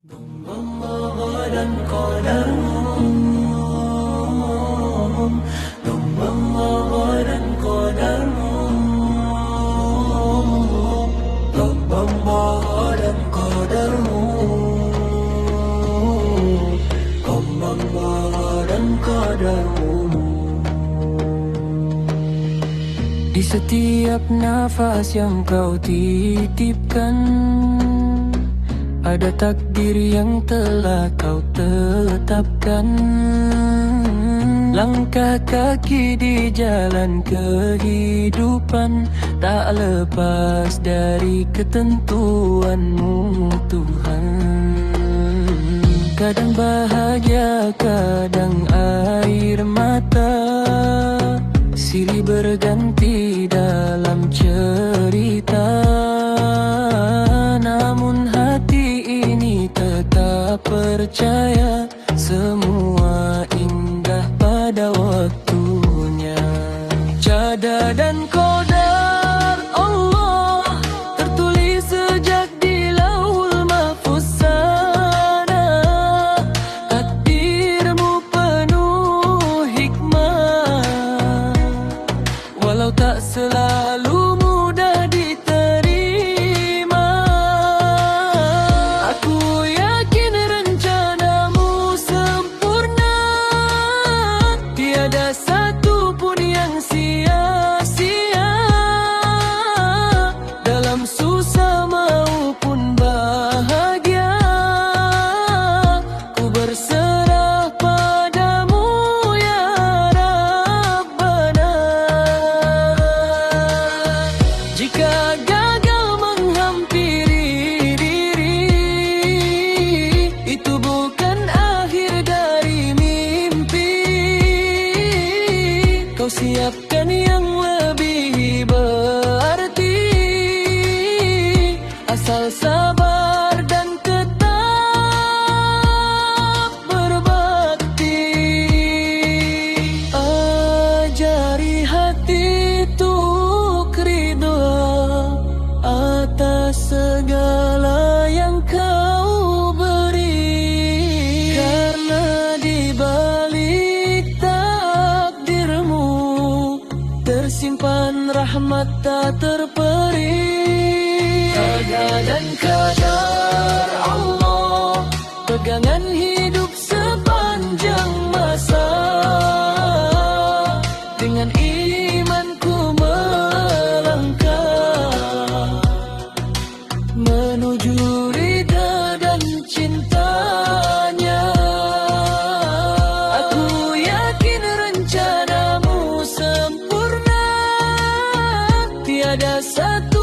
Allah dan qadarmu, Allah dan qadarmu, Allah dan qadarmu, Allah dan qadarmu. Di setiap nafas yang kau titipkan, ada takdir yang telah kau tetapkan. Langkah kaki di jalan kehidupan tak lepas dari ketentuan-Mu, Tuhan. Kadang bahagia, kadang air mata, silih berganti dalam cerita. Namun hati ini tetap percaya, semua indah pada waktunya. Qada dan qadar Allah tertulis sejak di Lauhul Mahfuz sana. Takdir-Mu penuh hikmah, walau tak selalu mudah diterima. Aku yakin rencana-Mu sempurna, tiada satu pun yang sia-sia. Dalam susah maupun bahagia, ku berserah padamu ya Rabbana. Jika gagal menghampiri diri, itu bukan akhir dari mimpi. Kau siapkan yang lebih berarti, asal sabar dan tetap berbakti. Ajari hati untuk ridha atas segala yang Kau beri, karena di balik takdir-Mu tersimpan rahmat tak terperi. Qada dan qadar Allah, pegangan hidup sepanjang masa. Dengan imanku melangkah menuju ridha dan cintanya. Aku yakin rencana-Mu sempurna, tiada satu